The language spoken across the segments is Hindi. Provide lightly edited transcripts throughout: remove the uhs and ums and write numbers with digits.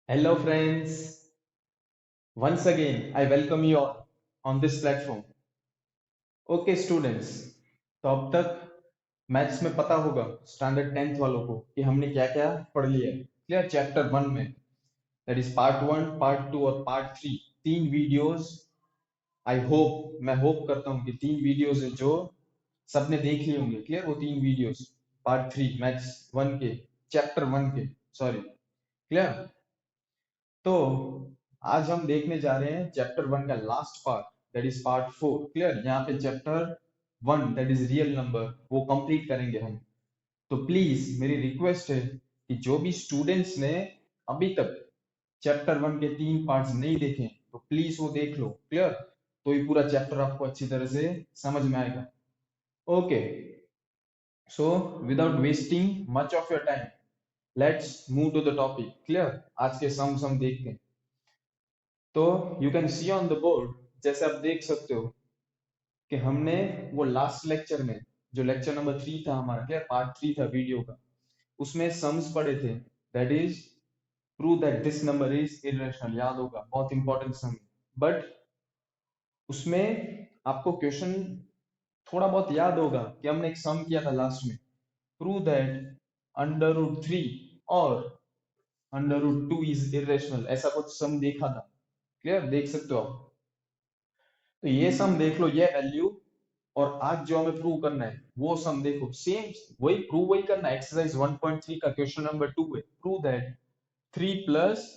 Hello, friends. Once again, I welcome you all on this platform. Okay, students. तो अब तक मैथ्स में पता होगा स्टैंडर्ड 10th वालों को कि हमने क्या क्या पढ़ लिया है। क्लियर? चैप्टर 1 में दैट इज पार्ट 1, पार्ट 2 और पार्ट 3 तीन वीडियोस। मैं होप करता हूँ कि तीन वीडियोस है जो सबने देख लिए होंगे। क्लियर? वो तीन वीडियोस पार्ट 3 मैथ्स 1 के चैप्टर 1 के, सॉरी। क्लियर? तो आज हम देखने जा रहे हैं चैप्टर 1 का last part, that is part 4। Clear? यहाँ पे chapter 1 that is real number वो कंप्लीट करेंगे हम। तो प्लीज मेरी रिक्वेस्ट है कि जो भी स्टूडेंट्स ने अभी तक चैप्टर 1 के तीन पार्ट्स नहीं देखे तो प्लीज वो देख लो। क्लियर? तो ये पूरा चैप्टर आपको अच्छी तरह से समझ में आएगा। Okay, so without wasting much of your time, let's move to the topic. Clear? आज के सम देखते हैं। तो you can see on the board, जैसे आप देख सकते हो कि हमने वो लास्ट लेक्चर में जो लेक्चर नंबर 3 था हमारा, क्या पार्ट 3 था वीडियो का, उसमें सम्स पढ़े थे। That is prove that this number is irrational. याद होगा, बहुत इंपॉर्टेंट सम। बट उसमें आपको क्वेश्चन थोड़ा बहुत याद होगा कि हमने एक सम किया था लास्ट में, प्रूव दैट अंडर रूट 3 और अंडर रूट 2 इज इरेशनल, ऐसा कुछ सम देखा था। क्लियर? देख सकते हो आप। तो ये सम देख लो, ये वैल्यू, और आज जो हमें प्रूव करना है वो सम देखो, सेम वही प्रूव वही करना है। एक्सरसाइज 1.3 का क्वेश्चन नंबर 2 है, prove that 3 plus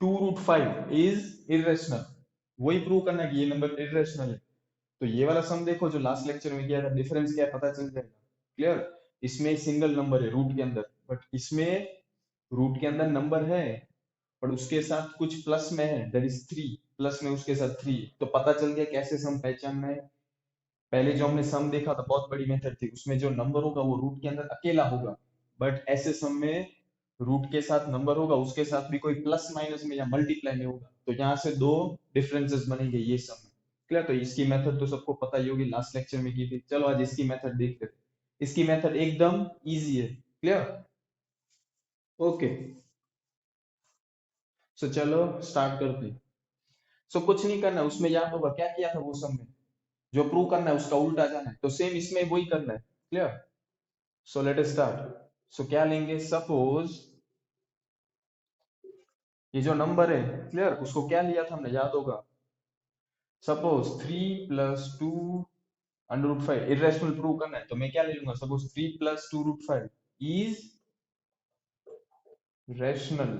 2 root 5 is irrational. वही प्रूव करना है कि ये नंबर इरेशनल है। तो ये वाला सम देखो जो लास्ट लेक्चर में किया था, डिफरेंस क्या है पता चल जाएगा। क्लियर? इसमें सिंगल नंबर है रूट के अंदर, बट इसमें रूट के अंदर नंबर है पर उसके साथ कुछ प्लस में है, दैट इज 3, प्लस में उसके साथ 3। तो पता चल गया कैसे सम पहचानना है। पहले जो हमने सम देखा था बहुत बड़ी मेथड थी, उसमें जो नंबर होगा वो रूट के अंदर अकेला होगा। बट ऐसे सम में रूट के साथ नंबर होगा, उसके साथ भी कोई प्लस माइनस में या मल्टीप्लाई में होगा। तो यहाँ से दो डिफरेंसेस बनेंगे ये सम में। क्लियर? तो इसकी मेथड तो सबको पता ही होगी, लास्ट लेक्चर में की थी। चलो आज इसकी मेथड देखते हैं। इसकी मेथड एकदम इजी है। क्लियर? ओके, सो चलो स्टार्ट करते हैं। सो कुछ नहीं करना है, उसमें याद होगा क्या किया था वो सम में। जो प्रूव करना है उसका उल्टा जाना है, तो सेम इसमें वही करना है। Clear? So let us start. So क्या लेंगे, सपोज ये जो नंबर है, क्लियर, उसको क्या लिया था हमने, याद होगा। Suppose 3 plus 2 under root 5 irrational prove करना है, तो मैं क्या ले लूंगा, suppose 3 plus 2 root 5 is rational.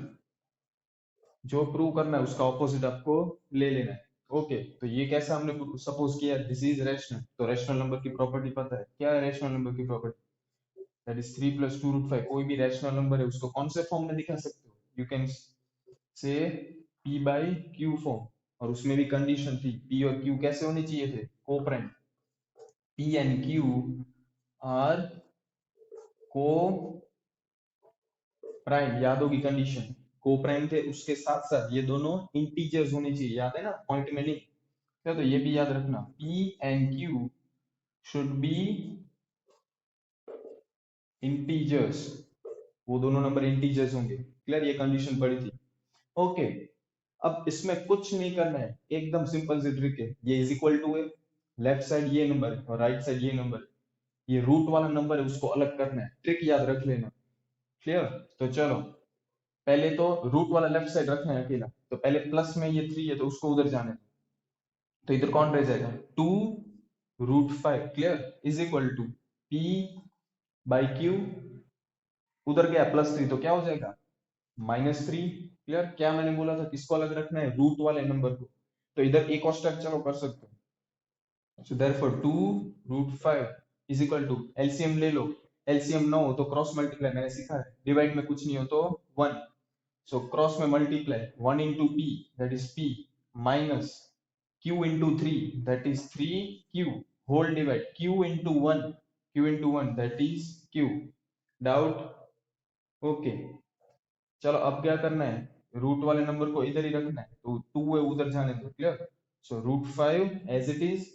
जो प्रूव करना है उसका ऑपोजिट आपको ले लेना है। ओके, तो ये कैसा हमने सपोज किया, दिस इज रैशनल। तो रैशनल नंबर की प्रॉपर्टी पता है क्या है, रैशनल नंबर की property that is 3 plus 2 root 5। कोई भी रैशनल नंबर है उसको कौन से फॉर्म में दिखा सकते हो, you can say p by q form. और उसमें भी कंडीशन थी, p और q कैसे होने चाहिए थे, coprime. p and q are coprime, याद होगी कंडीशन। को प्राइम थे, उसके साथ साथ ये दोनों इंटीजर्स होने चाहिए, याद है ना, पॉइंट में लिख। तो ये भी याद रखना, p and q should be integers. वो दोनों नंबर इंटीजर्स होंगे। क्लियर? ये कंडीशन पड़ी थी। ओके, अब इसमें कुछ नहीं करना है, एकदम सिंपल सी ट्रिक है। ये इज इक्वल टू है, लेफ्ट साइड ये नंबर है और राइट साइड ये नंबर है। ये रूट वाला नंबर है, उसको अलग करना है, ट्रिक याद रख लेना। क्लियर? तो चलो, पहले तो रूट वाला लेफ्ट साइड रखना है अकेला, तो पहले प्लस में ये 3 है तो उसको उधर जाने दो। तो इधर कौन रह जाएगा, 2 root 5। Clear? Is equal to p by q, उधर गया +3 तो क्या हो जाएगा, -3। क्लियर? क्या मैंने बोला था, किसको अलग रखना है, रूट वाले नंबर को। तो इधर एक और स्टेप चलो कर सकते हो। So therefore 2 root 5 is equal to, LCM ले लो। एलसीएम 9 हो तो क्रॉस मल्टीप्लाई मैंने सीखा है, डिवाइड में कुछ नहीं हो तो 1। सो क्रॉस में multiply 1 into p, that is p, minus q into 3, that is 3q, whole divide q into 1, q into 1 that is q। Doubt? Okay, चलो अब क्या करना है, रूट वाले नंबर को इधर ही रखना है, तो 2 है उधर जाने दो। Clear? So root 5 as it is,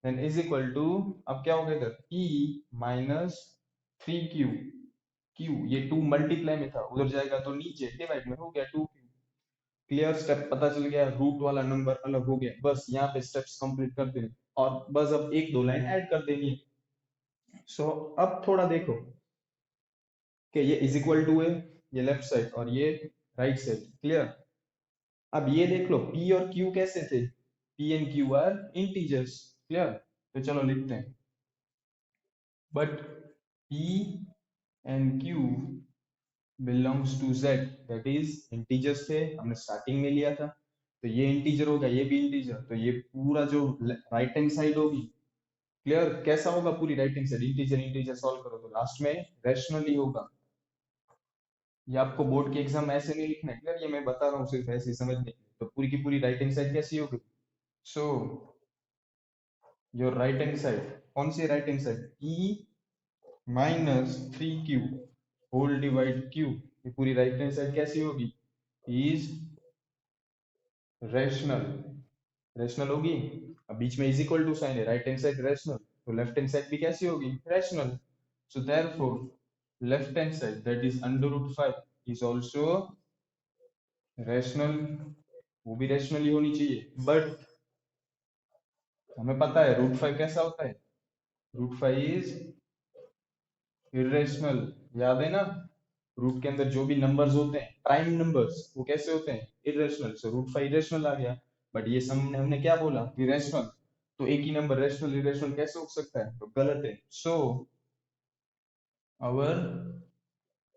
then is equal to, अब क्या होगा इधर, p माइनस 3q क्यू, ये 2 मल्टीप्लाई में था, उधर जाएगा तो नीचे डिवाइड में हो गया 2 क्यू। क्लियर, स्टेप पता चल गया, रूट वाला नंबर अलग हो गया, बस यहाँ पे स्टेप्स कंप्लीट कर देने और बस अब एक दो लाइन ऐड कर देनी है। सो अब थोड़ा देखो कि ये इज इक्वल टू है, ये लेफ्ट साइड और ये राइट साइड। क्लियर, अब ये देख लो P और Q कैसे थे, P and Q are integers. Clear, तो चलो लिखते हैं, but P and Q belongs to Z, that is integers थे, हमने स्टार्टिंग में लिया था, तो ये इंटीजर होगा, ये भी इंटीजर, तो ये पूरा जो राइट हैंड साइड होगी। क्लियर, कैसा होगा पूरी right hand side, integer integer solve करो तो लास्ट में रैशनली होगा। ये आपको बोर्ड के एग्जाम में ऐसे नहीं लिखना है, क्लियर, ये मैं बता रहा हूँ सिर्फ ऐसे ही समझने के लिए। तो पूरी की पूरी राइट हैंड साइड कैसी होगी, so your right hand side, कौन सी right hand side, E minus 3Q whole divide Q, ये पूरी राइट हैंड साइड कैसी होगी, इज रैशनल। रैशनल होगी, अब बीच में इज इक्वल टू साइन है, राइट हैंड साइड रैशनल, तो लेफ्ट हैंड साइड भी कैसी होगी, rational. So therefore left hand side that is under root 5 is also rational, वो भी रैशनल ही होनी चाहिए, बट हमें पता है रूट 5 कैसा होता है, रूट 5 इज इरेशनल। याद है ना, रूट के अंदर जो भी नंबर्स होते हैं प्राइम नंबर्स, वो कैसे होते हैं, इरेशनल। सो रूट 5 इरेशनल आ गया, बट ये सम में हमने क्या बोला, इरेशनल, तो एक ही नंबर रैशनल इरेशनल कैसे हो सकता है, तो गलत है। So our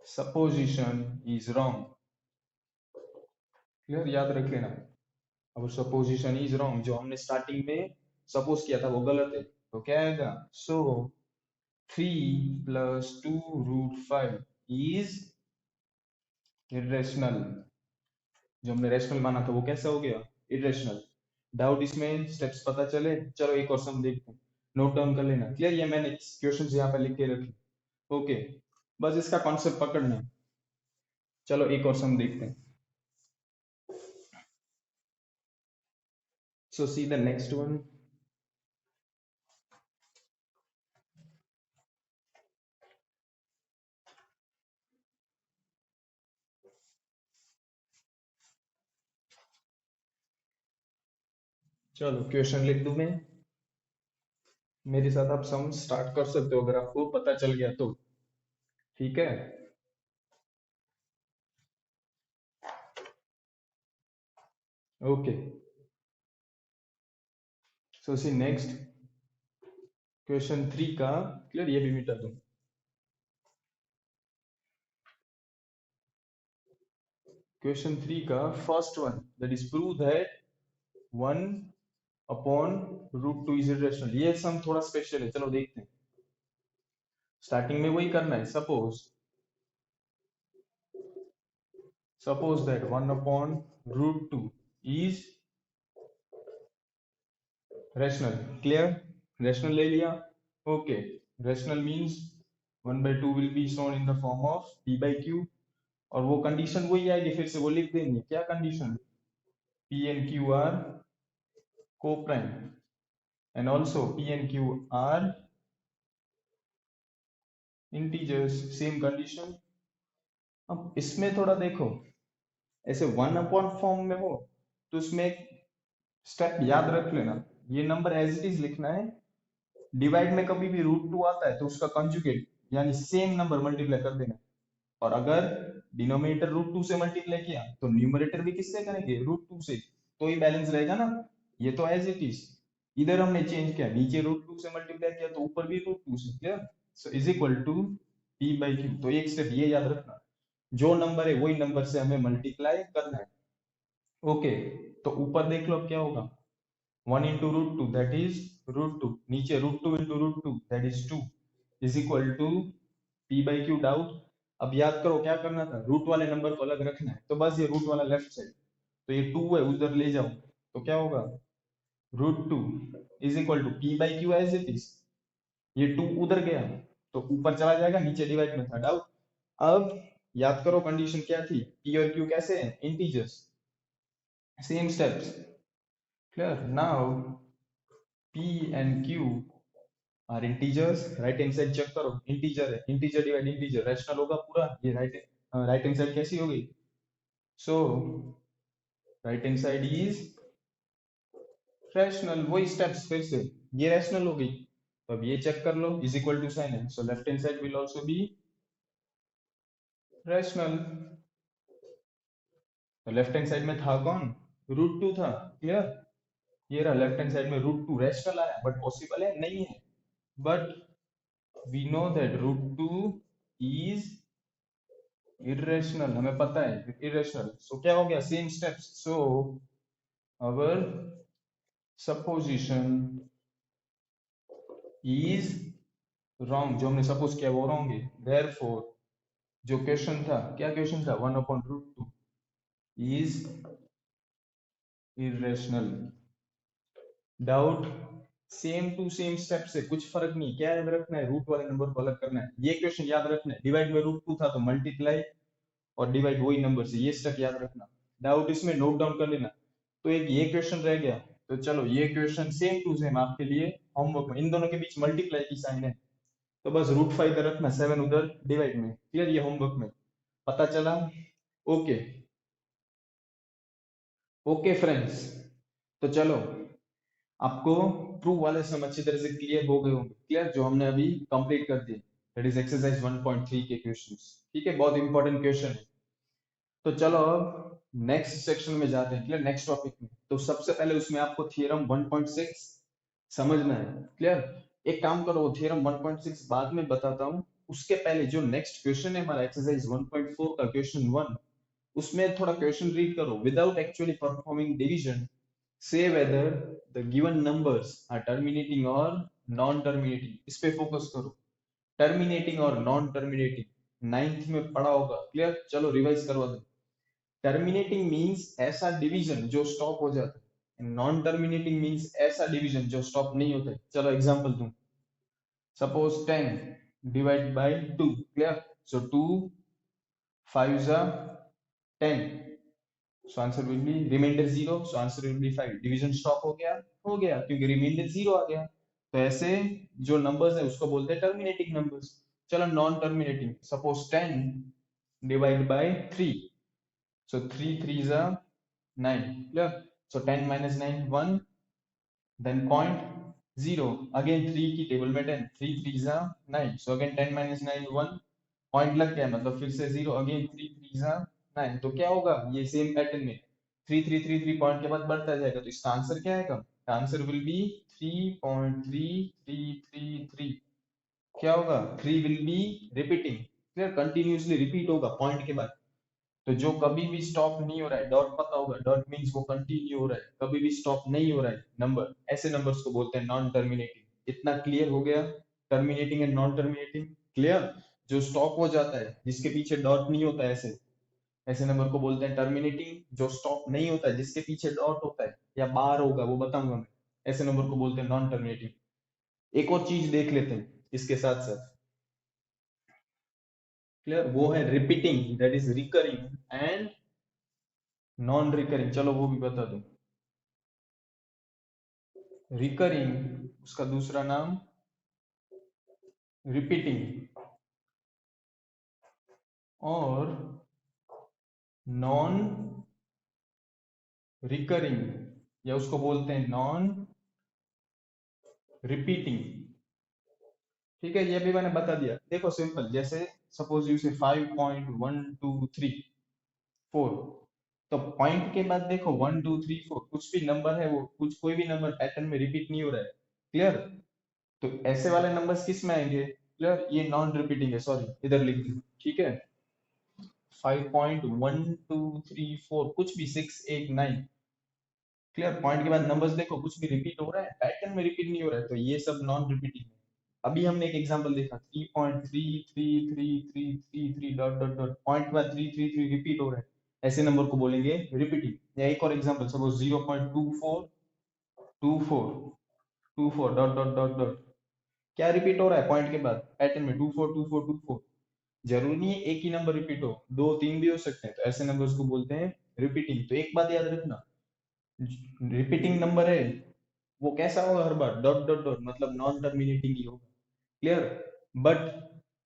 supposition is wrong. Clear, याद रख लेना, आवर सपोजिशन इज रॉन्ग, जो हमने स्टार्टिंग में सपोज किया था वो गलत है, तो क्या आएगा, सो 3 प्लस 2 रूट 5 इज इरेशनल, जो हमने रैशनल माना था वो कैसा हो गया, इरेशनल। डाउट इसमें, स्टेप्स पता चले, चलो एक और सम देखते हैं, नोट डाउन कर लेना। क्लियर, ये मैंने क्वेश्चंस यहाँ पे लिख के रखे, ओके, बस इसका कॉन्सेप्ट पकड़ना है। चलो एक और सम देखते हैं, सो सी द नेक्स्ट वन। चलो क्वेश्चन लिख दूं मैं, मेरे साथ आप सम स्टार्ट कर सकते हो अगर आपको पता चल गया तो, ठीक है। ओके, सो सी नेक्स्ट क्वेश्चन 3 का, क्लियर, ये भी मिटा दूं। क्वेश्चन 3 का first one, that is prove that 1 upon root 2 is irrational. ये सम थोड़ा स्पेशल है, चलो देखते हैं। स्टार्टिंग में वही करना है, suppose that 1 upon root 2 is rational. Clear, rational ले लिया, okay, rational means 1/2 will be shown in the form of p by q, और वो कंडीशन वही आएगी, फिर से वो लिख देंगे, क्या condition, p and q are co-prime and also p and q are integers, same condition. अब इसमें थोड़ा देखो, ऐसे 1 अपॉन फॉर्म में हो तो उसमें एक स्टेप याद रख लेना, ये नंबर एज इट इज लिखना है, डिवाइड में कभी भी रूट 2 आता है तो उसका कंजुगेट यानी सेम नंबर मल्टीप्लाई कर देना, और अगर डिनोमिनेटर रूट 2 से मल्टीप्लाई किया तो न्यूमरेटर भी किससे करेंगे, रूट 2 से, तो ही बैलेंस रहेगा ना। ये तो एज इट इज, इधर हमने चेंज किया, नीचे रूट 2 से मल्टीप्लाई किया तो ऊपर भी रूट 2 से। Clear, so is equal to p by q, तो एक स्टेप ये याद रखना, जो नंबर है वही नंबर से हमें मल्टीप्लाई करना है। ओके, तो ऊपर देख लो अब क्या होगा, 1 into root 2 that is root 2, नीचे root 2 into root 2 that is 2 is equal to p by q। Doubt, अब याद करो क्या करना था, रूट वाले नंबर को अलग रखना है, तो बस ये रूट वाला लेफ्ट साइड, तो ये 2 है उधर ले जाओ, तो क्या होगा, root 2 is equal to p by q as it is, ये 2 उधर गया तो ऊपर चला जाएगा, नीचे डिवाइड में था। डाउट, अब याद करो कंडीशन क्या थी, p और q कैसे हैं, integers, same steps. Clear, now p and q are integers, right hand side check करो, इंटीजर है, इंटीजर डिवाइड इंटीजर रैशनल होगा पूरा, ये राइट हैंड साइड कैसी होगी, so right hand side is rational, वही स्टेप्स फिर से, ये रैशनल हो गई, तो अब ये चेक कर लो, इज इक्वल टू साइन है, so left hand side will also be rational. तो लेफ्ट हैंड साइड में था कौन, √2 था, क्लियर, ये रहा लेफ्ट हैंड साइड में √2 रैशनल आया, बट पॉसिबल है नहीं है, but we know that √2 is irrational, हमें पता है इरेशनल, सो क्या हो गया, same steps, so our supposition is wrong, जो हमने सपोज किया वो रॉन्ग है, देयरफॉर जो क्वेश्चन था, क्या क्वेश्चन था, 1/√2 is irrational. Doubt, same to same step से कुछ फर्क नहीं, क्या याद रखना है, रूट वाले नंबर को अलग करना है, ये क्वेश्चन याद रखना है, डिवाइड बाय √2 था तो मल्टीप्लाई और डिवाइड वही नंबर से, ये स्टेप याद रखना, डाउट इसमें नोट डाउन कर लेना। तो एक ये क्वेश्चन रह गया, तो चलो ये क्वेश्चन सेम टू सेम आपके लिए होमवर्क में, इन दोनों के बीच मल्टीप्लाई की साइन है, तो बस √5 इधर रखना, 7 उधर डिवाइड में, क्लियर, ये होमवर्क में पता चला। ओके ओके फ्रेंड्स, तो चलो आपको प्रूव वाले सम अच्छी तरह से क्लियर हो गए होंगे, क्लियर, जो हमने अभी कंप्लीट कर दिए, दैट इज एक्सरसाइज 1.3 के क्वेश्चंस, ठीक है, बहुत इंपॉर्टेंट क्वेश्चन है। तो चलो अब नेक्स्ट सेक्शन में जाते हैं, क्लियर, नेक्स्ट टॉपिक में। तो सबसे पहले उसमें आपको थ्योरम 1.6 समझना है, क्लियर, एक काम करो, थ्योरम 1.6 बाद में बताता हूँ, उसके पहले जो नेक्स्ट क्वेश्चन है हमारा एक्सरसाइज 1.4 का क्वेश्चन 1, उसमें थोड़ा क्वेश्चन रीड करो, without actually performing division say whether the given numbers are terminating or non terminating, इस पे फोकस करो, टर्मिनेटिंग और नॉन टर्मिनेटिंग नाइन्थ में पढ़ा होगा, क्लियर, चलो रिवाइज करवा दो। टर्मिनेटिंग मींस ऐसा डिवीजन जो स्टॉप हो जाता है, नॉन टर्मिनेटिंग मींस ऐसा डिवीजन जो स्टॉप नहीं होता है। चलो एग्जांपल दूं, suppose 10 divide by 2, clear, so 2 5 जा 10, so answer will be remainder 0, so answer will be 5, division stop हो गया क्योंकि रिमाइंडर 0 आ गया, तो ऐसे जो नंबर्स है उसको बोलते हैं टर्मिनेटिंग नंबर्स। चलो non terminating, suppose 10 divide bye 3, सो 3 3 जा 9, क्लियर, सो 10 minus 9 1, then point 0, again 3 की टेबल में 10, 3 3 जा 9, so again 10 minus 9 1, पॉइंट लग गया मतलब फिर से 0, अगेन 3 3 जा 9, तो क्या होगा, ये सेम पैटर्न में 3 3 3 3 पॉइंट के बाद बढ़ता जाएगा, तो इसका आंसर क्या आएगा, आंसर विल बी 3.3333, क्या होगा, 3 will be repeating, clear, continuously repeat होगा पॉइंट के बाद, तो जो कभी भी स्टॉप नहीं हो रहा है, डॉट पता होगा, डॉट मींस वो कंटिन्यू हो रहा है, कभी भी स्टॉप नहीं हो रहा है नंबर, ऐसे नंबर्स को बोलते हैं नॉन टर्मिनेटिंग। इतना क्लियर हो गया, terminating and non terminating, clear, जो स्टॉप हो जाता है जिसके पीछे डॉट नहीं होता है, ऐसे ऐसे नंबर को बोलते हैं टर्मिनेटिंग, जो स्टॉप नहीं होता है जिसके पीछे डॉट होता है या बार होगा वो बताऊंगा मैं, ऐसे नंबर को बोलते हैं नॉन टर्मिनेटिंग। एक और चीज देख लेते हैं इसके साथ साथ, क्लियर, वो है repeating, that is recurring and non recurring, चलो वो भी बता दो। रिकरिंग उसका दूसरा नाम रिपीटिंग, और नॉन रिकरिंग या उसको बोलते हैं नॉन रिपीटिंग, ठीक है, ये भी मैंने बता दिया, देखो सिंपल, जैसे सपोज यू से 5.1 2 3 4, तो पॉइंट के बाद देखो 1 2 3 4 कुछ भी नंबर है वो, कुछ कोई भी नंबर पैटर्न में रिपीट नहीं हो रहा है, क्लियर, तो ऐसे वाले नंबर्स किस में आएंगे, क्लियर, ये नॉन रिपीटिंग है, सॉरी इधर लिख दी, ठीक है, 5.1 2 3 4 कुछ भी 6 8 9, क्लियर, पॉइंट के बाद नंबर्स देखो कुछ भी रिपीट हो रहा है, पैटर्न में रिपीट नहीं हो रहा है, तो ये सब नॉन रिपीटिंग है। अभी हमने एक एग्जांपल देखा 3.333333 डॉट डॉट डॉट, पॉइंट के बाद 333 रिपीट हो रहा है, ऐसे नंबर को बोलेंगे रिपीटिंग। या एक और example, suppose 0.242424 dot dot dot dot, क्या रिपीट हो रहा है पॉइंट के बाद पैटर्न में, 242424, जरूरी नहीं है एक ही नंबर रिपीट हो, दो तीन भी हो सकते हैं, तो ऐसे नंबर्स को बोलते हैं रिपीटिंग। तो एक बात याद रखना, रिपीटिंग नंबर है वो कैसा होगा हर बार डॉट डॉट डॉट, मतलब नॉन टर्मिनेटिंग ही होगा। क्लियर? बट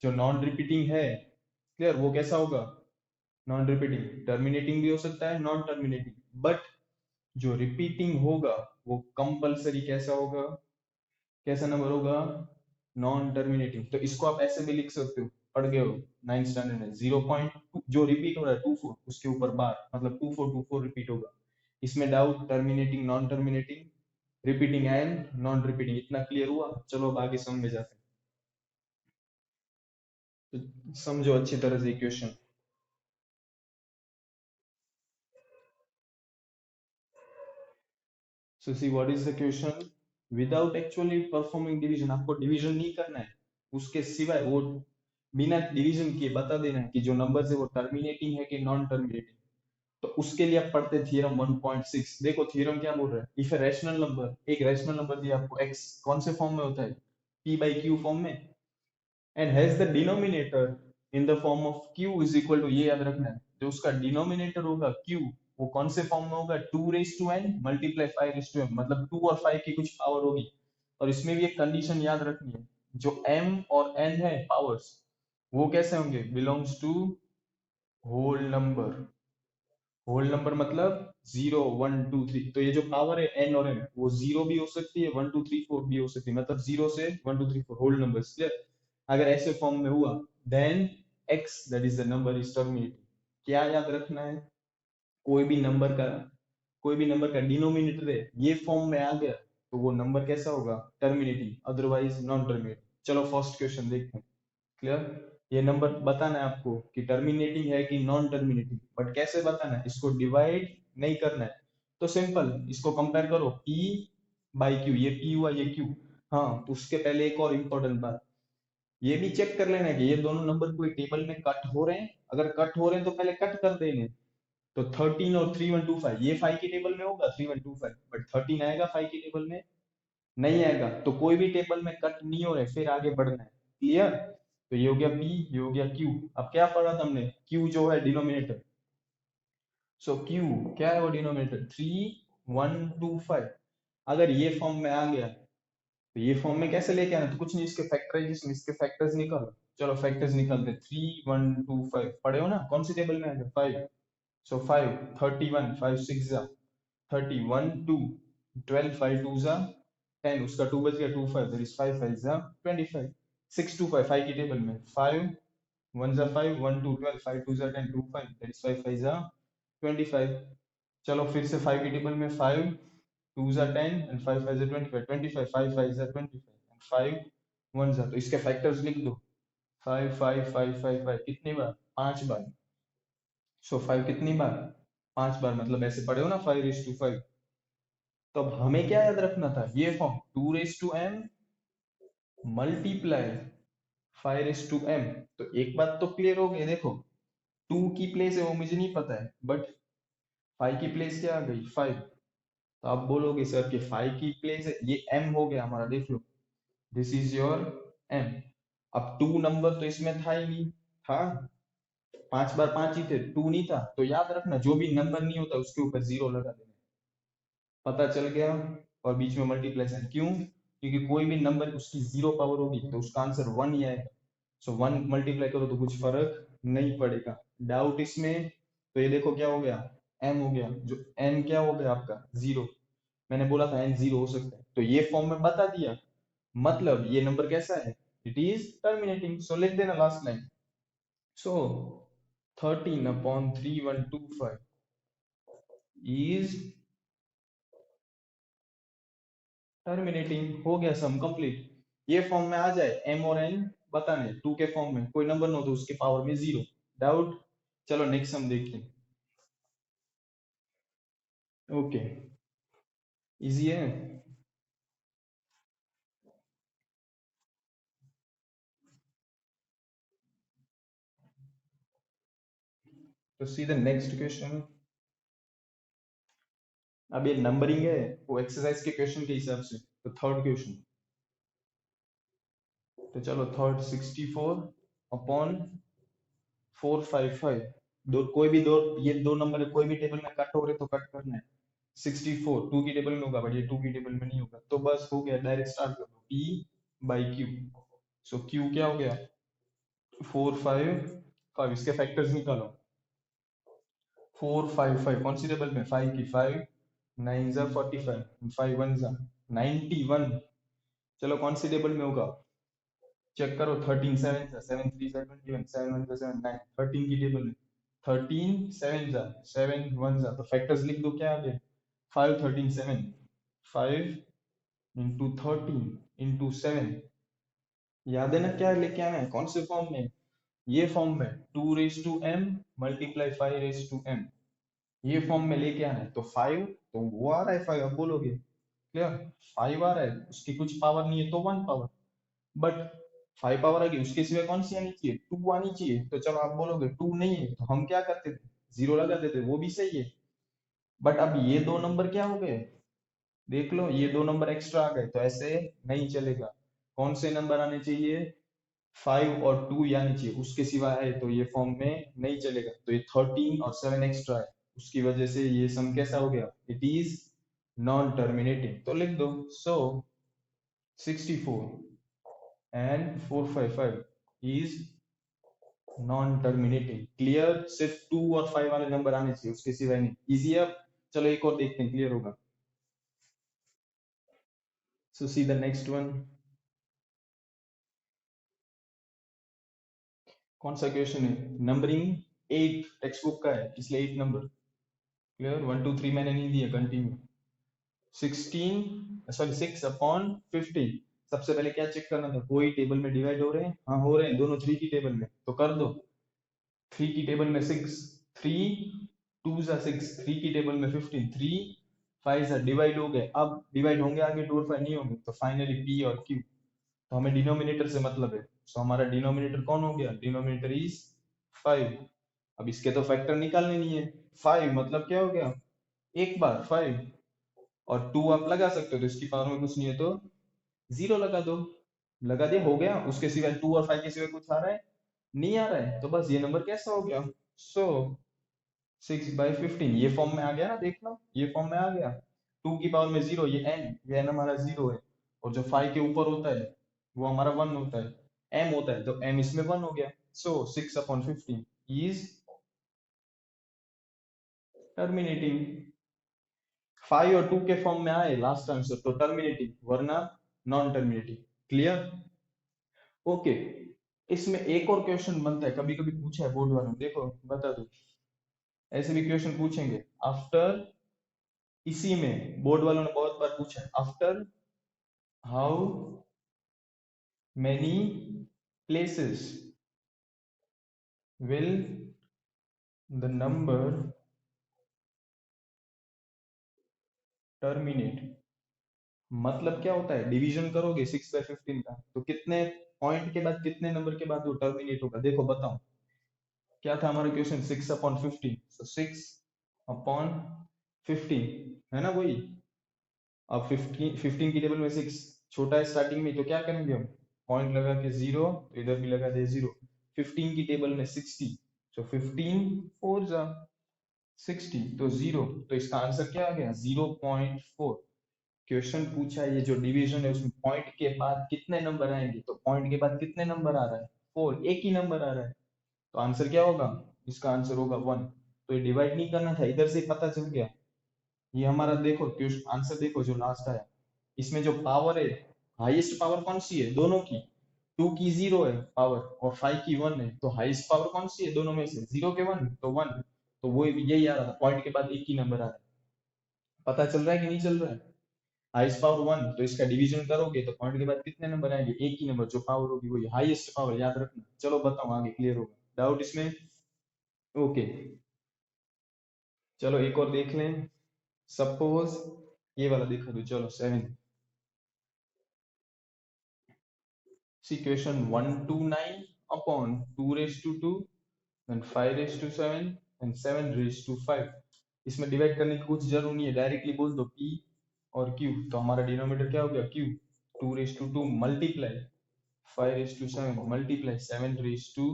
जो नॉन रिपीटिंग है, क्लियर, वो कैसा होगा? नॉन रिपीटिंग, टर्मिनेटिंग भी हो सकता है, नॉन टर्मिनेटिंग, बट जो रिपीटिंग होगा वो कंपलसरी कैसा होगा? कैसा नंबर होगा? Non terminating. तो इसको आप ऐसे भी लिख सकते हो, पढ़ गए हो 9th स्टैंडर्ड में, 0.2 जो रिपीट हो रहा है 24, उसके ऊपर बार, मतलब 2424 रिपीट होगा। इसमें doubt? Terminating, non terminating, repeating and non repeating, इतना क्लियर हुआ? चलो अब आगे समझ जाते हैं, तो समझो अच्छी तरह से question. So see what is the question? Without actually performing division, आपको डिवीजन नहीं करना है, उसके सिवाय वो बिना डिवीजन किए बता देना है कि जो नंबर है वो टर्मिनेटिंग है कि नॉन टर्मिनेटिंग। तो उसके लिए आप पढ़ते थ्योरम 1.6। देखो थ्योरम क्या बोल रहा है, इफ ए रैशनल नंबर, एक रैशनल नंबर दिया आपको x, कौन से फॉर्म में होता है? p by q फॉर्म में, and has the denominator in the form of q is equal to, ये याद रखना है, जो उसका डिनोमिनेटर होगा q, वो कौन से फॉर्म में होगा? 2 raise to n multiply 5 raise to m, मतलब 2 और 5 की कुछ पावर होगी। और इसमें भी एक कंडीशन याद रखनी है, जो m और n है पावर्स, वो कैसे होंगे? Belongs to whole number. Whole number मतलब 0 1 2 3, तो ये जो पावर है n और m, वो 0 भी हो सकती है, 1 2 3 4 भी हो सकती है, मतलब 0 से 1 2 3 4 होल नंबर्स। क्लियर? अगर ऐसे फॉर्म में हुआ, then x that is the number is terminating. क्या याद रखना है? कोई भी नंबर का, कोई भी नंबर का डिनोमिनेटर है ये फॉर्म में आ गया, तो वो नंबर कैसा होगा? Terminating, otherwise non terminating. चलो फर्स्ट क्वेश्चन देखते हैं। क्लियर? ये नंबर बताना है आपको कि टर्मिनेटिंग है कि नॉन टर्मिनेटिंग, बट कैसे बताना है? इसको डिवाइड नहीं करना है, तो सिंपल इसको कंपेयर करो, p बाई q, ये p हुआ ये q। हाँ, उसके पहले एक और इंपॉर्टेंट बात, ये भी चेक कर लेना कि ये दोनों नंबर कोई टेबल में कट हो रहे हैं। अगर कट हो रहे हैं तो पहले कट कर देंगे। तो 13 और 3125, ये 5 की टेबल में होगा 3125, बट 13 आएगा 5 की टेबल में? नहीं आएगा। तो कोई भी टेबल में कट नहीं हो रहे, फिर आगे बढ़ना है। क्लियर? तो ये हो गया p, ये हो गया q। अब क्या पढ़ा था हमने? q जो है डिनोमिनेटर, सो q क्या है? वो डिनोमिनेटर 3125। अगर ये फॉर्म में आ गया, तो ये फॉर्म में कैसे लेके आना? तो कुछ नहीं, इसके फैक्टराइजेशन, इसके फैक्टर्स निकालो। चलो फैक्टर्स निकालते, 3125 पढ़े हो ना, कौन सी टेबल में आएगा? 5। सो 5 31, 5 6 31 2 12, 5 2 जा 10, उसका 2 बच गया, 2 5, देयर इज 5 5 जा 25, 6 2 5, 5 की टेबल में 5 1 जा 5 1 2 12, 5 2 जा 10, 2 5, देयर इज 5 5 जा 25। चलो फिर से 5 की टेबल में 5 2 जा 10 एंड 5 5 जा 25, 25 5 5 जा 25 एंड 5 1 जा, तो इसके फैक्टर्स लिख दो। 5 5 5 5 5 कितनी बार? 5 बार। सो 5 कितनी बार? 5 बार, मतलब ऐसे पढ़े हो ना 5:5। तो अब हमें क्या याद रखना था? ये फॉर्म 2m मल्टीप्लाई 5m। तो एक बात तो क्लियर हो गई, देखो 2 की प्लेस है वो मुझे नहीं पता है, बट 5 की प्लेस क्या आ गई? 5। तो आप बोलोगे सर कि 5 की प्लेस है, ये m हो गया हमारा, देख लो, दिस इज योर m। अब 2 नंबर तो इसमें था ही नहीं, था 5 बार 5 ही थे, 2 नहीं था। तो याद रखना, जो भी नंबर नहीं होता उसके ऊपर 0 लगा देना। पता चल गया? और बीच में मल्टीप्लेशन क्यों? क्योंकि कोई भी नंबर उसकी 0 पावर होगी तो उसका आंसर 1 ही आएगा। सो 1 मल्टीप्लाई करो तो कुछ फर्क नहीं पड़ेगा। डाउट इसमें? तो ये देखो क्या हो गया, m हो गया, जो n क्या हो गया आपका? 0। मैंने बोला था n 0 हो सकता है, तो ये फॉर्म में बता दिया, मतलब ये नंबर कैसा है? It is terminating. सो लिख देना last line. So 13/3125 is terminating. हो गया, सम कंप्लीट। ये फॉर्म में आ जाए, m और n बताने, 2 के फॉर्म में कोई नंबर ना हो तो उसके पावर में 0। डाउट? चलो नेक्स्ट सम देखिए। ओके, इजी है। तो सीधे नेक्स्ट क्वेश्चन। अब ये नंबरिंग है वो एक्सरसाइज के क्वेश्चन के हिसाब से, तो थर्ड क्वेश्चन। तो चलो थर्ड, 64/455। दो, कोई भी दो, ये दो नंबर है, कोई भी टेबल में कट हो रहे तो कट करना है। 64 टू की टेबल में होगा, बट ये टू की टेबल में नहीं होगा, तो बस हो गया, डायरेक्ट स्टार्ट कर दो, P by Q. So Q क्या हो गया, 4 5 5, इसके फैक्टर्स निकालो, 4 5 5 कौन सी टेबल में, 5 की, 5 9 जा 45, 5 1 जा 91। चलो कौन सी टेबल में होगा, चेक करो, 13 7 जा 7 3 जा 21, 7 1 जा 7 9, 13 की टेबल में, 13 7 जा 7 1 जा, तो फैक्टर्स लिख दो, क्या आ गया, 5 13 7, 5 इंटू 13 इंटू 7, याद है ना क्या लेके आना है, कौन से फॉर्म में, ये फॉर्म में, 2 raise to m multiply 5 raise to m, ये फॉर्म में लेके आना है, तो 5 तो वो आ रहा है 5, अब बोलोगे क्लियर, 5 आ रहा है, उसकी कुछ पावर नहीं है तो 1 पावर, बट 5 पावर आ गई, उसके सिवाय कौन सी आनी चाहिए, 2 आनी चाहिए, तो चलो आप बोलोगे 2 नहीं है, तो हम क्या करते थे, जीरो लगा देते, वो भी सही है, बट अब ये दो नंबर क्या हो गए, देख लो, ये दो नंबर एक्स्ट्रा आ गए, तो ऐसे नहीं चलेगा, कौन से नंबर आने चाहिए, 5 और 2 यानी चाहिए, उसके सिवा है तो ये फॉर्म में नहीं चलेगा, तो ये 13 और 7 एक्स्ट्रा है, उसकी वजह से ये सम कैसा हो गया, इट इज नॉन टर्मिनेटिंग, तो लिख दो, सो 64 and 455 is non terminating, clear, सिर्फ 2 और 5 वाले नंबर आने चाहिए, उसके सिवाय नहीं, इजी है। अब चलो एक और देखते हैं, क्लियर होगा, सो सी द नेक्स्ट वन, कौन सा क्वेश्चन है, नंबरिंग 8 टेक्स्ट बुक का है, इसलिए 8 नंबर, क्लियर, 1 2 3 मैंने नहीं दिया, कंटिन्यू, 16 सॉरी 6 अपॉन 50, सबसे पहले क्या चेक करना था, कोई टेबल में डिवाइड हो रहे हैं, हाँ हो रहे हैं, दोनों 3 की टेबल में, तो कर दो, 3 की टेबल में 6, 3 2 जा 6, 3 की टेबल में 15, 3 5 जा डिवाइड हो गए, अब डिवाइड होंगे आगे, 2 और 5 नहीं होंगे, तो फाइनली P और Q, तो हमें डिनोमिनेटर से मतलब है, सो हमारा डिनोमिनेटर कौन हो गया, डिनोमिनेटर इज 5, अब इसके तो फैक्टर निकालने नहीं है, 5 मतलब क्या हो गया, एक बार 5, और 2 आप लगा सकते हो, तो इसकी पावर में कुछ नहीं है, तो जीरो लगा दो, लगा दिया, हो गया, उसके सिवाय 2 और 5 के सिवाय कुछ आ रहा है, नहीं आ रहा है, तो बस ये नंबर कैसा हो गया, सो 6/15, ये फॉर्म में आ गया ना, देख लो, ये फॉर्म में आ गया, 2 की पावर में जीरो, ये n हमारा जीरो है, और जो 5 के ऊपर होता है वो हमारा 1 होता है, m होता है, तो m इसमें 1 हो गया, सो 6/15 इज टर्मिनेटिंग, 5 और 2 के फॉर्म में आए लास्ट आंसर, तो टर्मिनेटिंग, वरना नॉन टर्मिनेटिंग, क्लियर, ओके। इसमें एक और क्वेश्चन बनता है, कभी कभी पूछा है बोर्ड वालों ने, देखो बता दो, ऐसे भी क्वेश्चन पूछेंगे, आफ्टर, इसी में बोर्ड वालों ने बहुत बार पूछा है, after how many places will the number terminate, मतलब क्या होता है, डिवीजन करोगे 6/15 का, तो कितने पॉइंट के बाद, कितने नंबर के बाद वो टर्मिनेट होगा, देखो बताओ, क्या था हमारा क्वेश्चन, 6/15, so 6/15 है ना, वही, अब 15 की टेबल में 6 छोटा है स्टार्टिंग में, तो क्या करेंगे हम, पॉइंट लगा के जीरो, तो इधर भी लगा दे जीरो, 15 की टेबल में 60, तो 15 4 जा 60, तो जीरो, तो इसका आंसर क्या आ गया, 0.4, क्वेश्चन पूछा है ये जो डिवीजन है उसमें पॉइंट के बाद कितने नंबर आएंगे, तो पॉइंट के बाद कितने नंबर आ रहा है, 4, एक ही नंबर आ रहा है, तो आंसर क्या होगा, इसका आंसर होगा 1, तो ये डिवाइड नहीं करना था, इधर से पता चल गया, ये हमारा देखो क्वेश्चन आंसर देखो जो लास्ट आया, इसमें जो पावर है, हाईएस्ट पावर कौन सी है दोनों की, 2 की जीरो है पावर, और 5 की 1 है, तो हाईएस्ट पावर कौन सी है दोनों में से, जीरो के 1, तो 1, तो वो यही आ रहा था, पॉइंट के बाद एक ही नंबर आ रहा है, पता चल रहा है कि नहीं चल रहा है, हाईएस्ट पावर 1, तो इसका डिवीजन करोगे तो पॉइंट के बाद कितने नंबर आएंगे, एक ही नंबर, जो पावर होगी वही हाईएस्ट पावर, याद रखना, चलो बताओ आगे क्लियर होगा, डाउट इसमें, ओके, चलो एक और देख लें, सपोज ये वाला देखो, तो चलो 7, see question 129 upon 2 raised to 2, then 5 raised to 7 and 7 raised to 5, इसमें डिवाइड करने की कुछ जरूर नहीं है, डायरेक्टली बोल दो P और Q, तो हमारा डिनोमिनेटर क्या हो गया, Q, 2 raised to 2 multiply 5 raised to 7 multiply 7 raised to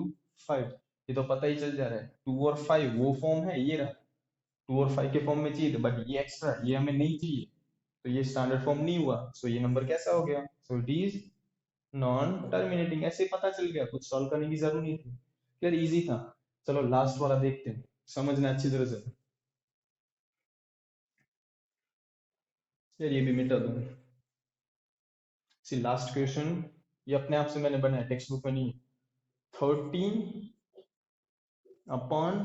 5, ये तो पता ही चल जा रहा है, 2 और 5 वो फॉर्म है, ये रहा, 2 और 5 के फॉर्म में चाहिए, बट ये एक्स्ट्रा, ये हमें नहीं चाहिए, तो ये स्टैंडर्ड फॉर्म नहीं हुआ, सो ये नंबर कैसा हो गया, so it is non terminating. ऐसे पता चल गया, कुछ सॉल्व करने की जरूरत नहीं थी, यार इजी था। चलो लास्ट वाला देखते हैं, समझना अच्छी तरह से। यार ये भी मिटा दूं, सी लास्ट क्वेश्चन, ये अपने आप से मैंने बनाया, टेक्स्ट बुक में नहीं है। 13 अपॉन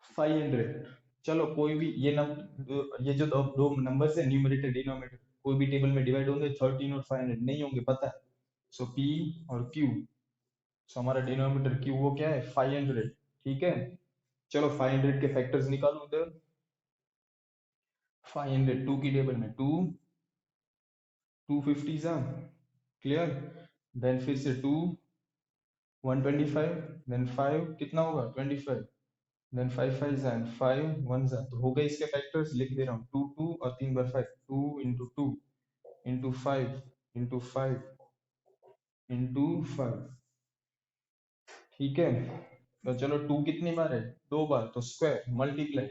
500, चलो कोई भी ये ये जो दो नंबर्स है, न्यूमरेटर डिनोमिनेटर, कोई भी टेबल में डिवाइड होंगे 13 और 500 नहीं होंगे, पता है। सो P और Q, सो हमारा डिनोमिनेटर Q वो क्या है 500, ठीक है। चलो 500 के फैक्टर्स निकालो इधर। 500 2 की टेबल में 2, 250 सा, क्लियर। देन फिर से 2, 125, देन 5 कितना होगा 25, देन 5 5 सा, 5 1 सा, तो हो गए इसके फैक्टर्स, लिख दे रहा हूँ 2 2 और 3 बार 5, 2 इंटू 2 इंटू 5 इंटू 5 इंटू 5, ठीक है। तो चलो 2 कितनी बार है, 2 बार, तो स्क्वायर मल्टीप्लाई।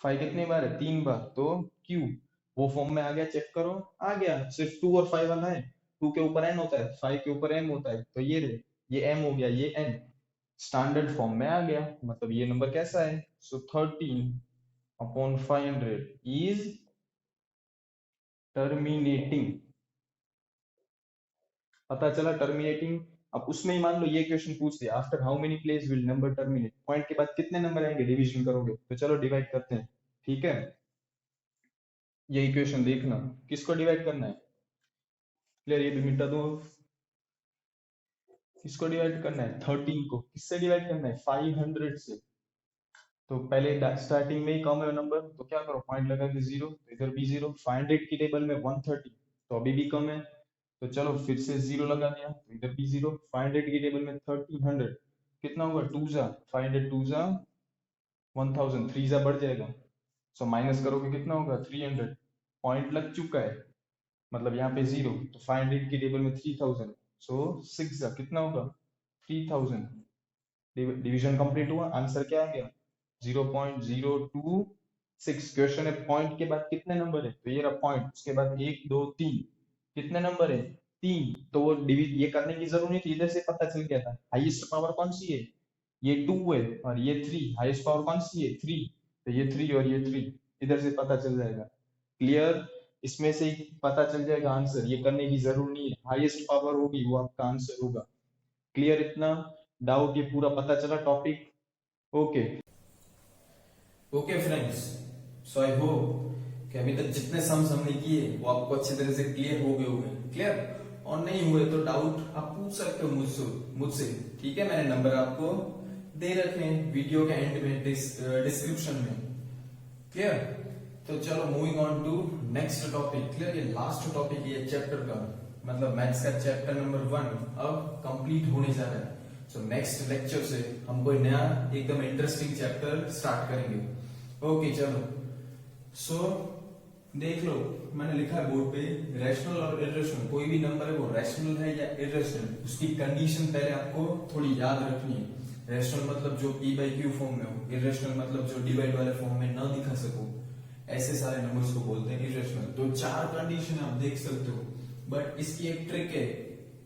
5 कितनी बार है, 3 बार, तो क्यूब। वो फॉर्म में आ गया, चेक करो, आ गया। सिर्फ 2 और 5 वाला है, 2 के ऊपर n होता है, 5 के ऊपर m होता है, तो ये रे, ये m हो गया, ये n स्टैंडर्ड फॉर्म में आ गया, मतलब ये नंबर कैसा है, सो 13 अपॉन 500 इज टर्मिनेटिंग। पता चला टर्मिनेटिंग। अब उसमें ही मान लो ये क्वेश्चन पूछ दिया, after how many place will number terminate, point के बाद कितने नंबर आएंगे, डिवीजन करोगे, तो चलो डिवाइड करते हैं, ठीक है। ये इक्वेशन देखना, किसको डिवाइड करना है, क्लियर, ये भी मिटा दो। किसको डिवाइड करना है, 13 को किससे डिवाइड करना है, 500 से। तो पहले स्टार्टिंग में ही कम है नंबर, तो क्या करो, पॉइंट लगा के 0, तो इधर भी 0। 500 की टेबल में 130, तो अभी भी कम है, तो चलो फिर से 0 लगा दिया, तो इधर भी 0। 500 की टेबल में 1300 कितना होगा, 2 जा 500, 2 जा 1000, 3 जा बढ़ जाएगा, सो माइनस करोगे कितना होगा 300, पॉइंट लग चुका है, मतलब यहाँ पे 0, तो 500 की टेबल में 3000, सो 6 जा कितना होगा 3000, डिवीजन कंप्लीट हुआ, आंसर क्या आ गया 0.026। क्वेश्चन है पॉइंट के बाद कितने नंबर है, तो ये रहा पॉइंट, उसके बाद 1 2 3, कितने नंबर है 3, तो वो ये करने की जरूरत नहीं थी, इधर से पता चल गया था। हाईएस्ट पावर कौन सी है, ये 2 है, और ये 3, हाईएस्ट पावर कौन सी है 3, तो ये 3 और ये 3, इधर से पता चल जाएगा, क्लियर। इसमें से ही पता चल जाएगा आंसर, ये करने की जरूरत नहीं है, हाईएस्ट पावर होगी वो आपका आंसर होगा, क्लियर। इतना डाउट ये पूरा पता चला topic, okay. Okay friends, so I hope कि अभी तक जितने सम्स हमने किए वो आपको अच्छी तरह से क्लियर हो गए होंगे, क्लियर। और नहीं हुए तो डाउट आप पूछ सकते हो मुझसे, ठीक है। मैंने नंबर आपको दे रखे हैं वीडियो के एंड में, डिस्क्रिप्शन में, क्लियर। तो चलो moving on to next topic, clear. ये लास्ट टॉपिक ये चैप्टर का, मतलब मैथ्स का चैप्टर नंबर 1 अब कंप्लीट होने जा रहा है। सो नेक्स्ट लेक्चर से हम कोई नया एकदम इंटरेस्टिंग चैप्टर स्टार्ट करेंगे, ओके चलो। सो देख लो, मैंने लिखा है बोर्ड पे रैशनल और इरेशनल, कोई भी नंबर है वो रैशनल है या इरेशनल, उसकी कंडीशन पहले आपको थोड़ी याद रखनी है। रैशनल मतलब जो P/Q फॉर्म में हो, इरेशनल मतलब जो डिवाइड वाले फॉर्म में ना दिखा सको, ऐसे सारे नंबर्स को बोलते हैं इरेशनल। तो 4 कंडीशन आप देख सकते हो, बट इसकी एक ट्रिक है,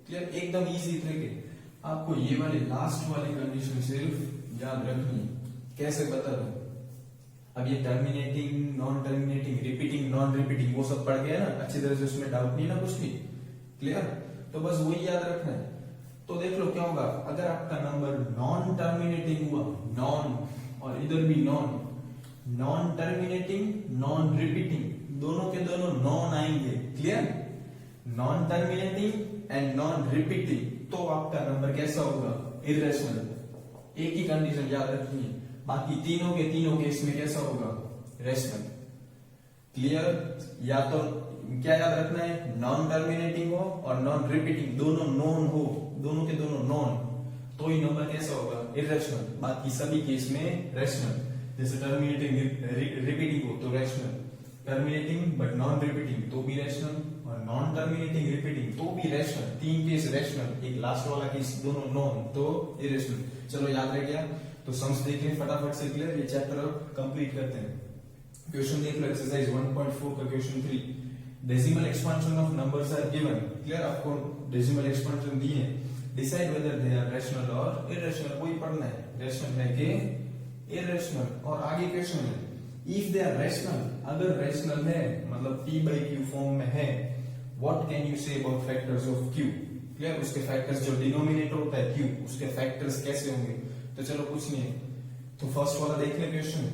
क्लियर, एकदम इजी ट्रिक है। आपको ये वाली लास्ट वाली कंडीशन सिर्फ याद रखनी है। कैसे बता दो, अब ये terminating, non terminating, repeating, non repeating, वो सब पढ़ गया ना अच्छी तरह से, उसमें डाउट नहीं ना कुछ भी, क्लियर। तो बस वही याद रखना है। तो देख लो क्या होगा, अगर आपका नंबर नॉन टर्मिनेटिंग हुआ, नॉन, और इधर भी non, non terminating, non repeating, दोनों के दोनों नॉन आएंगे, clear. Non terminating and non repeating, तो आपका नंबर कैसा होगा, इरेशनल। एक ही कंडीशन याद रखनी है, बाकी तीनों के इसमें कैसा होगा, रेशनल, क्लियर। या तो क्या याद रखना है, नॉन टर्मिनेटिंग हो और नॉन रिपीटिंग, दोनों नॉन हो, दोनों के दोनों नॉन, तो ही नंबर कैसा होगा, इरेशनल। बाकी सभी केस में रेशनल, जैसे टर्मिनेटिंग रिपीटिंग हो तो rational, terminating but non repeating तो भी रेशनल, और नॉन टर्मिनेटिंग रिपीटिंग तो भी रैशनल, तीन केस रैशनल, एक लास्ट वाला केस दोनों नॉन तो इरेशनल। चलो याद रह गया, तो सम्स देख लें फटाफट से, क्लियर। ये चैप्टर अब कंप्लीट करते हैं। क्वेश्चन देख लो, एक्सरसाइज 1.4 का question 3, decimal expansion of numbers are given, clear. आपको डेसिमल एक्सपेंशन दिए हैं, decide whether they are rational और इरेशनल, वही पढ़ना है, रैशनल है कि इरेशनल। और आगे क्वेश्चन है, इफ दे आर रैशनल, अगर रैशनल है मतलब p by q फॉर्म में है, what can you say about factors of q, clear. उसके फैक्टर्स जो डिनोमिनेटर होता है q, उसके फैक्टर्स कैसे होंगे। तो चलो कुछ नहीं है, तो फर्स्ट वाला देख ले क्वेश्चन।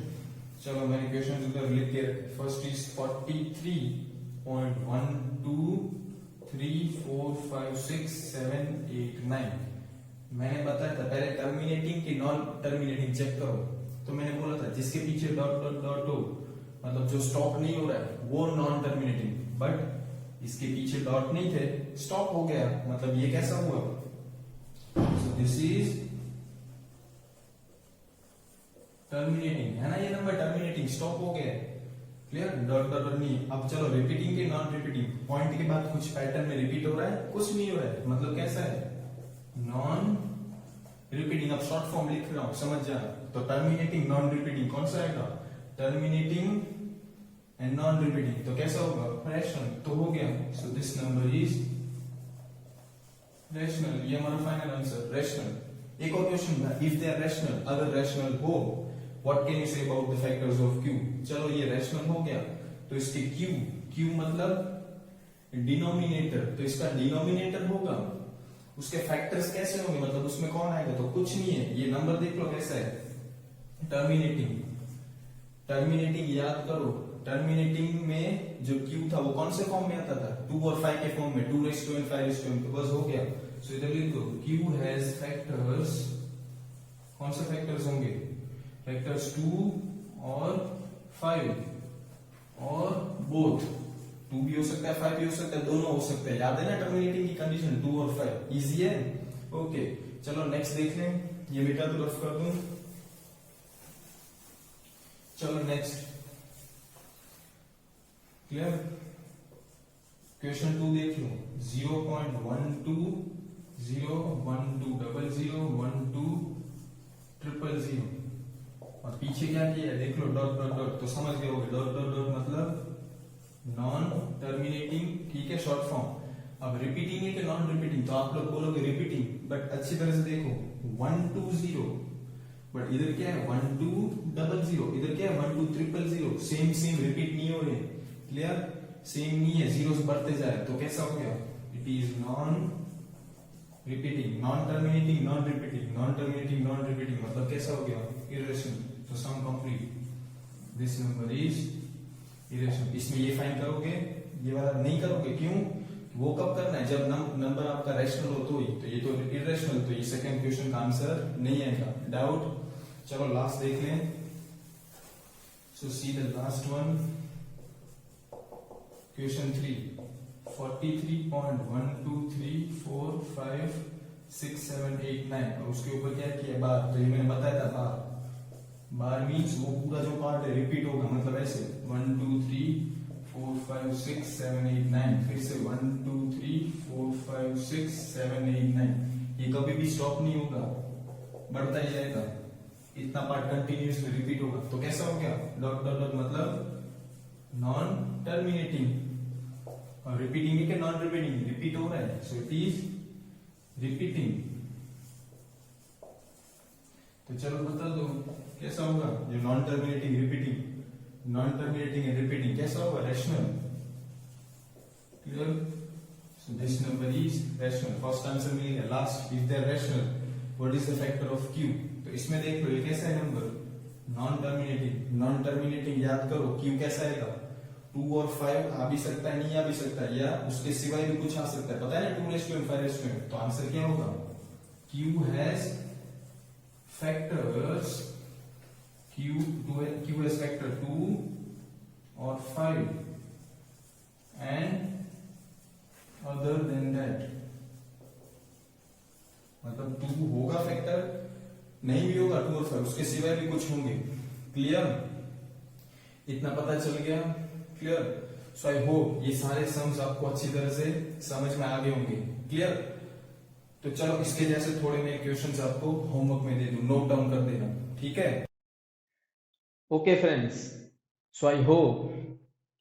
चलो मैंने क्वेश्चन उधर लिख के रखे, फर्स्ट इज 43.1 2 3 4 5 6 7 8 9। मैंने बताया था पहले टर्मिनेटिंग की नॉन टर्मिनेटिंग चेक करो, तो मैंने बोला था जिसके पीछे डॉट डॉट डॉट हो, मतलब जो स्टॉप नहीं हो रहा है वो नॉन टर्मिनेटिंग, बट इसके पीछे डॉट नहीं थे, स्टॉप हो गया, मतलब ये कैसा हुआ। सो दिस इज टर्मिनेटिंग, है ना ये नंबर टर्मिनेटिंग, स्टॉप हो गया, क्लियर। डॉट डॉट डॉट नहीं। अब चलो रिपीटिंग के नॉन रिपीटिंग, पॉइंट के बाद कुछ पैटर्न में रिपीट हो रहा है, कुछ नहीं हो रहा है, मतलब कैसा है नॉन रिपीटिंग। अब शॉर्ट फॉर्म लिख रहा हूं, समझ जाना। तो टर्मिनेटिंग नॉन रिपीटिंग कौन सा आएगा, टर्मिनेटिंग एंड नॉन रिपीटिंग, तो कैसा होगा रैशनल, तो हो गया। सो दिस नंबर इज रैशनल, ये हमारा फाइनल आंसर रैशनल। एक और क्वेश्चन था, इफ दे आर रैशनल, अगर रैशनल हो, what can you say about the factors of q। चलो ये रैशनल हो गया, तो इसके q मतलब डिनोमिनेटर, तो इसका डिनोमिनेटर होगा, उसके फैक्टर्स कैसे होंगे, मतलब उसमें कौन आएगा, तो कुछ नहीं है। ये नंबर देख लो कैसा है, टर्मिनेटिंग। टर्मिनेटिंग याद करो, टर्मिनेटिंग में जो q था वो कौन से फॉर्म में आता था, 2 और 5 के फॉर्म में, 2n 5n, तो बस हो गया। सो इधर लिख दो q हैज फैक्टर्स, कौन से फैक्टर्स होंगे, फैक्टर्स 2 और 5 और बोथ, 2 भी हो सकता है 5 भी हो सकता है, दोनों हो सकते हैं, याद है ना टर्मिनेटिंग की कंडीशन 2 और 5, इजी है। ओके चलो नेक्स्ट देख लें, ये बेटा तो रफ कर दूं। चलो नेक्स्ट, क्लियर। क्वेश्चन 2 देख लो, 0.12 0 1 2 0 0 1 2 0 0 और पीछे क्या किया है देख लो, डॉट डॉट डॉट, तो समझ गए होगे डॉट डॉट डॉट मतलब नॉन टर्मिनेटिंग, ठीक है शॉर्ट फॉर्म। अब रिपीटिंग है कि नॉन रिपीटिंग, तो आप लोग बोलोगे रिपीटिंग, बट अच्छी तरह से देखो 1 2 0, बट इधर क्या है 1 2 0 0, इधर क्या है 1 2 0 0, सेम सेम रिपीट नहीं हो रहे, क्लियर, सेम नहीं है, जीरोस बढ़ते जा रहे, तो कैसा हो गया, it is non repeating, non terminating non repeating, non terminating non repeating, मतलब कैसा हो गया इरेशनल। तो sum complete, this number is irrational. इसमें ये फाइंड करोगे, ये वाला नहीं करोगे, क्यों, वो कब करना है जब नंबर आपका रैशनल हो तो ही, तो ये तो इरेशनल, तो ये सेकंड क्वेश्चन का आंसर नहीं आएगा, डाउट। चलो लास्ट देख लें, so see the last one, question 3, 43.1 2 3 4 5 6 7 8 9, और उसके ऊपर क्या किया बार, तो ये मैंने बताया था बार, बार मीन्स वो पूरा जो पार्ट है रिपीट होगा, मतलब ऐसे 1 2 3 4 5 6 7 8 9, फिर से 1 2 3 4 5 6 7 8 9, ये कभी भी स्टॉप नहीं होगा, बढ़ता ही जाएगा, इतना पार्ट कंटिन्यूअसली रिपीट होगा, तो कैसा हो गया डॉट डॉट डॉट, मतलब नॉन टर्मिनेटिंग, और रिपीटिंग है कि नॉन रिपीटिंग, रिपीट हो रहा है, सो इट इज रिपीटिंग। तो चलो बता दो कैसा होगा, जो non terminating repeating, non terminating and repeating कैसा होगा, rational, clear. So this number is rational, first answer मिल गया। Last, if they are rational what is the factor of q, तो इसमें देख लो ये कैसा है नंबर, नॉन टर्मिनेटिंग, नॉन टर्मिनेटिंग याद करो q कैसा आएगा, 2 और 5 आ भी सकता है, नहीं आ भी सकता है, या उसके सिवाय भी कुछ आ सकता है, पता है ना 2 and 5, तो आंसर क्या होगा, q has factors, q has factor 2 और 5 एंड अदर देन दैट, मतलब 2 होगा फैक्टर, नहीं भी होगा 2 और 5, उसके सिवाय भी कुछ होंगे, क्लियर, इतना पता चल गया, क्लियर। सो आई होप ये सारे सम्स आपको अच्छी तरह से समझ में आ गए होंगे। क्लियर? तो चलो इसके जैसे थोड़े मैं क्वेश्चंस आपको होमवर्क में दे दूं, नोट डाउन कर देना, ठीक है? Okay friends, so I hope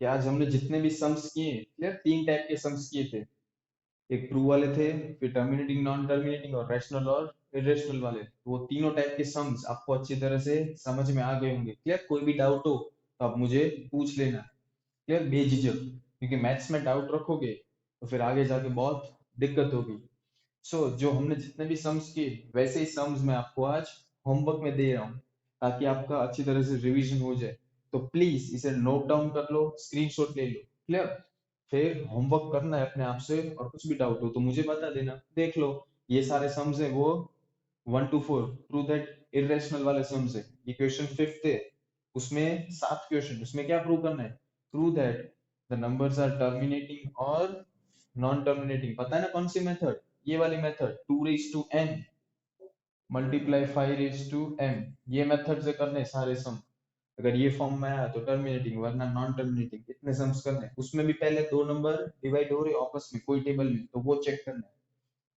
कि आज हमने जितने भी सम्स किए, क्लियर, 3 टाइप के सम्स किए थे। एक ट्रू वाले थे, फिर टर्मिनेटिंग, नॉन टर्मिनेटिंग और रैशनल और इरेशनल वाले। तो वो तीनों टाइप के सम्स आपको अच्छी तरह से समझ में आ गए होंगे। क्लियर? कोई भी डाउट हो तो आप मुझे पूछ लेना। क्लियर? बेझिझक, क्योंकि मैथ्स में डाउट रखोगे तो फिर आगे जाके बहुत दिक्कत होगी। जो हमने जितने भी सम्स किए वैसे ही सम्स मैं आपको आज होमवर्क में दे रहा हूँ, ताकि आपका अच्छी तरह से रिवीजन हो जाए। तो प्लीज इसे नोट डाउन कर लो, स्क्रीनशॉट ले लो। क्लियर? फिर होमवर्क करना है अपने आप से, और कुछ भी डाउट हो तो मुझे बता देना। देख लो, ये सारे सम्स है वो 1 to 4 ट्रू दैट इरेशनल वाले सम्स है। ये क्वेश्चन 5th है, उसमें 7 क्वेश्चन, उसमें क्या प्रूव करना है? True that the numbers are terminating और नॉन टर्मिनेटिंग। पता है ना कौन सी मेथड? ये वाली method, 2 raised to n multiply 5 raised to m। ये मेथड से करने सारे सम। अगर ये फॉर्म में आया तो टर्मिनेटिंग, वरना नॉन टर्मिनेटिंग। इतने सम्स करने, उसमें भी पहले 2 नंबर डिवाइड हो रहे आपस में कोई टेबल में, तो वो चेक करना है।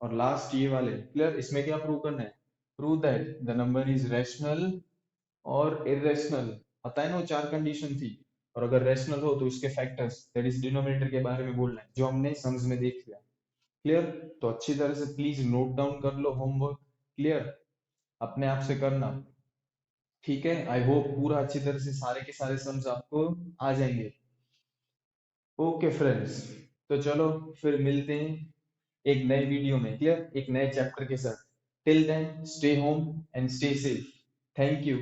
और लास्ट ये वाले, क्लियर, इसमें क्या प्रूव करना है? Prove that the number is rational और इरेशनल। पता है ना वो 4 कंडीशन थी। और अगर रैशनल हो तो उसके फैक्टर्स, दैट इज डिनोमिनेटर के बारे में बोलना है, जो हमने सम्स में देख लिया। क्लियर? तो अच्छी तरह से प्लीज नोट डाउन कर लो होमवर्क। क्लियर? अपने आप से करना, ठीक है? आई होप पूरा अच्छी तरह से सारे के सारे सम्स आपको आ जाएंगे। ओके फ्रेंड्स, तो चलो फिर मिलते हैं एक नए वीडियो में। क्लियर? एक नए चैप्टर के साथ। Till then stay home and stay safe. Thank you.